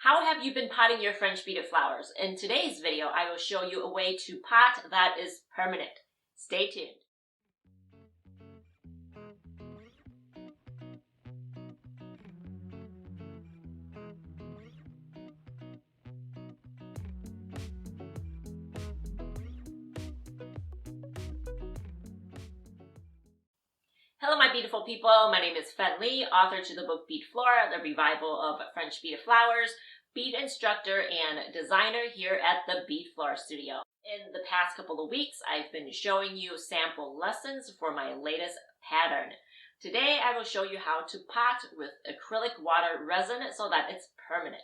How have you been potting your French beaded flowers? In today's video, I will show you a way to pot that is permanent. Stay tuned. Hello my beautiful people, my name is Fen Lee, author to the book Bead Flora, the revival of French beaded flowers, bead instructor and designer here at the Bead Flora studio. In the past couple of weeks, I've been showing you sample lessons for my latest pattern. Today I will show you how to pot with acrylic water resin so that it's permanent.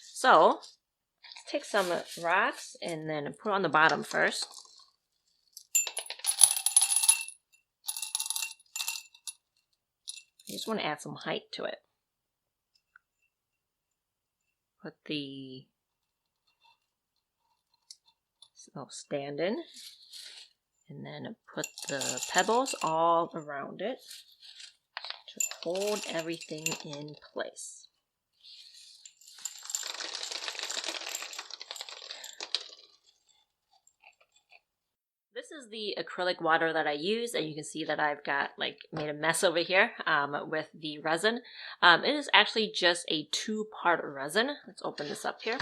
So, let's take some rocks and then put on the bottom first. I just want to add some height to it. Put the stand in, and then put the pebbles all around it to hold everything in place. This is the acrylic water that I use, and you can see that I've got made a mess over here with the resin. It is actually just a 2-part resin. Let's open this up here.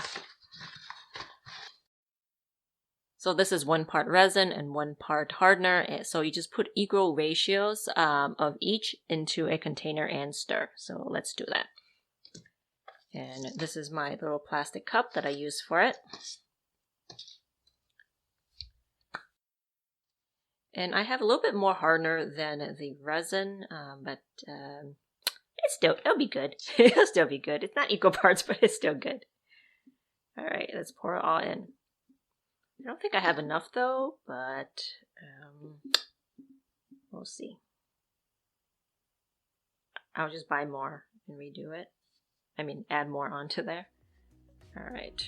So this is 1 part resin and 1 part hardener. So you just put equal ratios of each into a container and stir. So let's do that. And this is my little plastic cup that I use for it. And I have a little bit more hardener than the resin, but it'll be good. It'll still be good. It's not equal parts, but it's still good. All right, let's pour it all in. I don't think I have enough though, but we'll see. I'll just buy more and redo it. I mean, add more onto there. All right.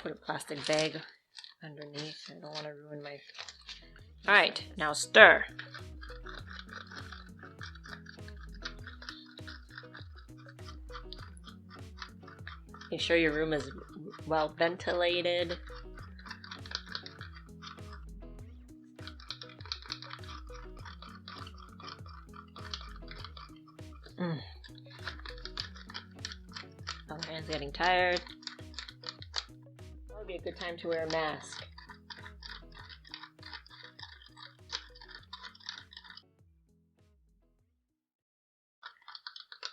Put a plastic bag underneath. I don't want to ruin my... Alright, now stir. Make sure your room is well ventilated. My hand's getting tired. Be a good time to wear a mask.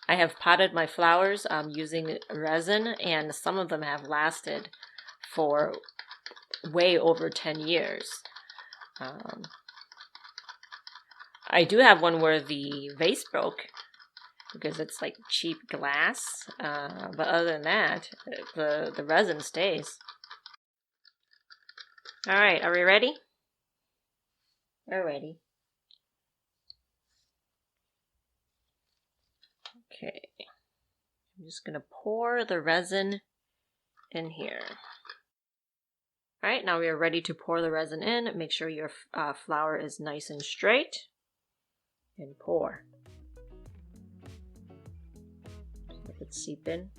I have potted my flowers using resin, and some of them have lasted for way over 10 years. I do have one where the vase broke because it's like cheap glass, but other than that, the resin stays. All right, are we ready? We're ready. Okay, I'm just gonna pour the resin in here. All right, now we are ready to pour the resin in. Make sure your flower is nice and straight, and pour. Just let it seep in.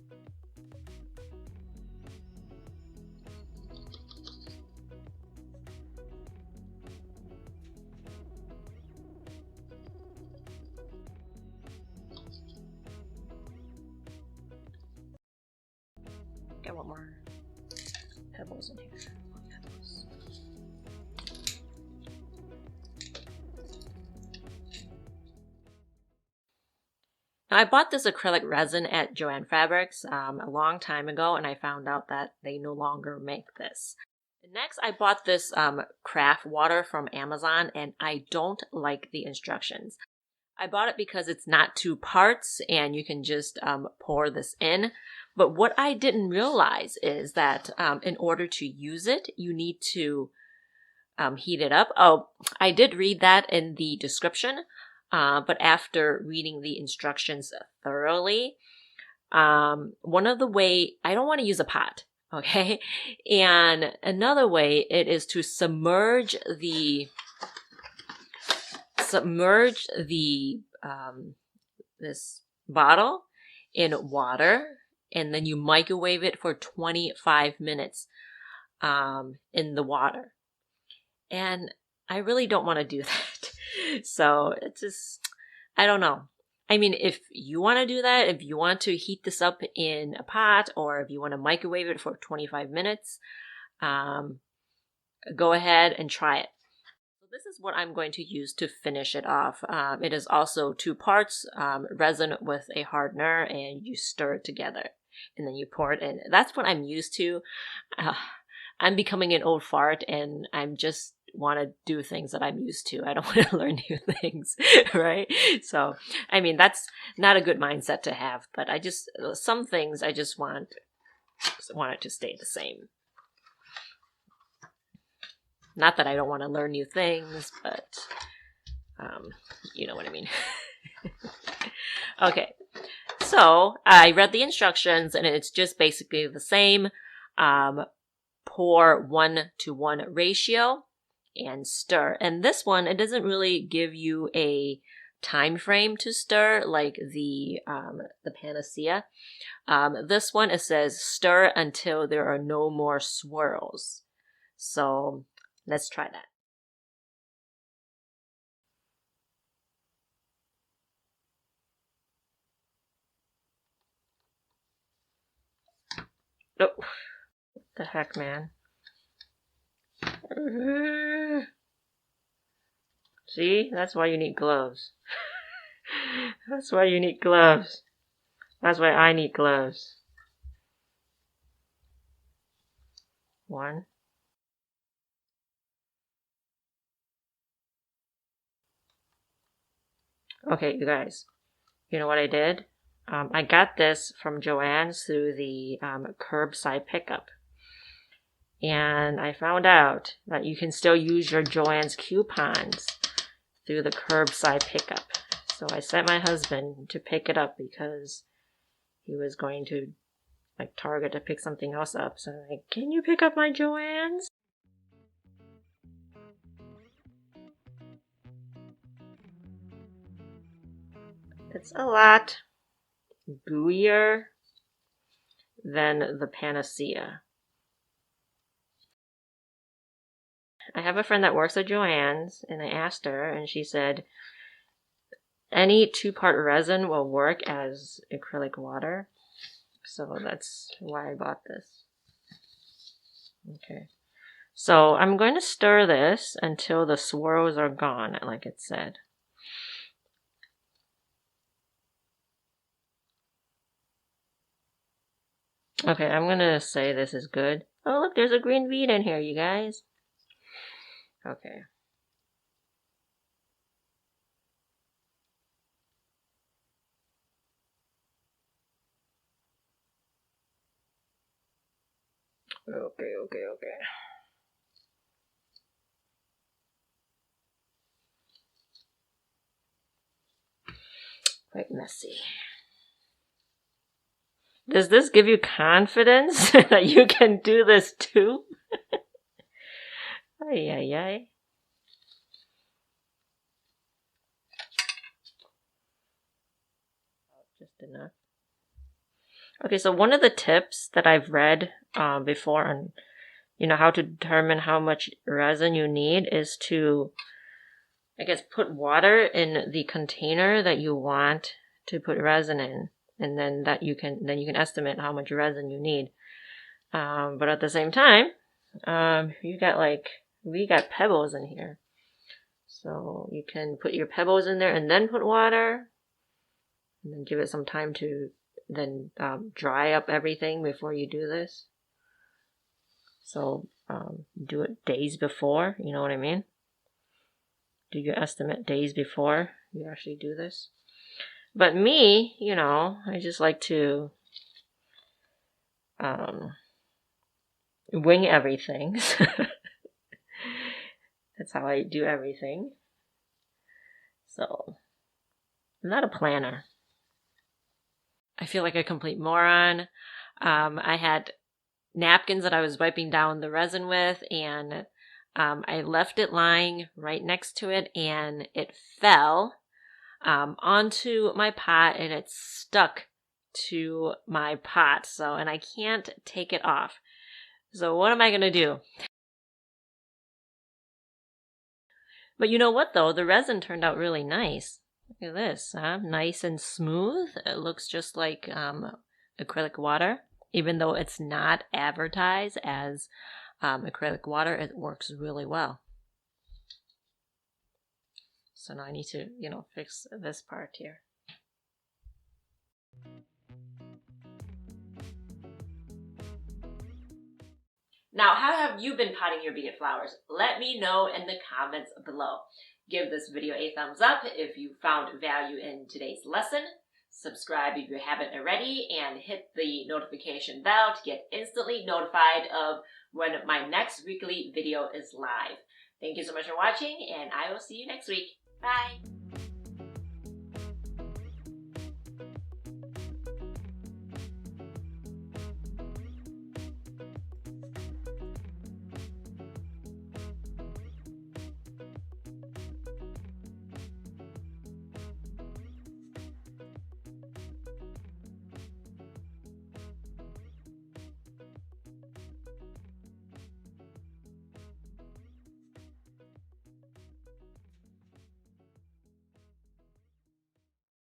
Got one more pebbles in here. Pebbles. Now I bought this acrylic resin at Joann Fabrics a long time ago, and I found out that they no longer make this. Next, I bought this craft water from Amazon, and I don't like the instructions. I bought it because it's not 2 parts, and you can just pour this in. But what I didn't realize is that in order to use it, you need to heat it up. Oh, I did read that in the description. but after reading the instructions thoroughly, one of the way, I don't want to use a pot, okay? And another way it is to submerge the this bottle in water, and then you microwave it for 25 minutes in the water. And I really don't want to do that. So it's just, I don't know. I mean, if you want to do that, if you want to heat this up in a pot, or if you want to microwave it for 25 minutes, go ahead and try it. So this is what I'm going to use to finish it off. It is also 2 parts, resin with a hardener, and you stir it together. And then you pour it in. That's what I'm used to. I'm becoming an old fart, and I'm just want to do things that I'm used to. I don't want to learn new things, right? So, I mean, that's not a good mindset to have, but some things I just want it to stay the same. Not that I don't want to learn new things, but you know what I mean. Okay, so I read the instructions, and it's just basically the same. Pour 1-to-1 ratio and stir. And this one, it doesn't really give you a time frame to stir like the panacea. This one, it says stir until there are no more swirls. So let's try that. Oh, what the heck, man. See, that's why you need gloves. That's why you need gloves. That's why I need gloves. 1. Okay, you guys, you know what I did? I got this from Joann's through the curbside pickup. And I found out that you can still use your Joann's coupons through the curbside pickup. So I sent my husband to pick it up because he was going to Target to pick something else up. So I'm like, can you pick up my Joann's? It's a lot gooier than the panacea. I have a friend that works at Joann's, and I asked her, and she said any 2-part resin will work as acrylic water. So that's why I bought this. Okay. So I'm going to stir this until the swirls are gone, like it said. Okay, I'm going to say this is good. Oh, look, there's a green bead in here, you guys. Okay. Okay. Quite messy. Does this give you confidence that you can do this too? Ay. Just enough. Okay, so one of the tips that I've read before on, how to determine how much resin you need is to, I guess, put water in the container that you want to put resin in, and then you can estimate how much resin you need. But at the same time, we got pebbles in here, so you can put your pebbles in there and then put water, and then give it some time to then dry up everything before you do this. So do it days before, you know what I mean? Do your estimate days before you actually do this. But me, I just like to wing everything. That's how I do everything. So I'm not a planner. I feel like a complete moron. I had napkins that I was wiping down the resin with, and I left it lying right next to it, and it fell onto my pot, and it stuck to my pot. So, and I can't take it off. So what am I going to do? But you know what though? The resin turned out really nice. Look at this, huh? Nice and smooth. It looks just like acrylic water. Even though it's not advertised as acrylic water, it works really well. So now I need to, fix this part here. Now, how have you been potting your beaded flowers? Let me know in the comments below. Give this video a thumbs up if you found value in today's lesson. Subscribe if you haven't already, and hit the notification bell to get instantly notified of when my next weekly video is live. Thank you so much for watching, and I will see you next week. Bye!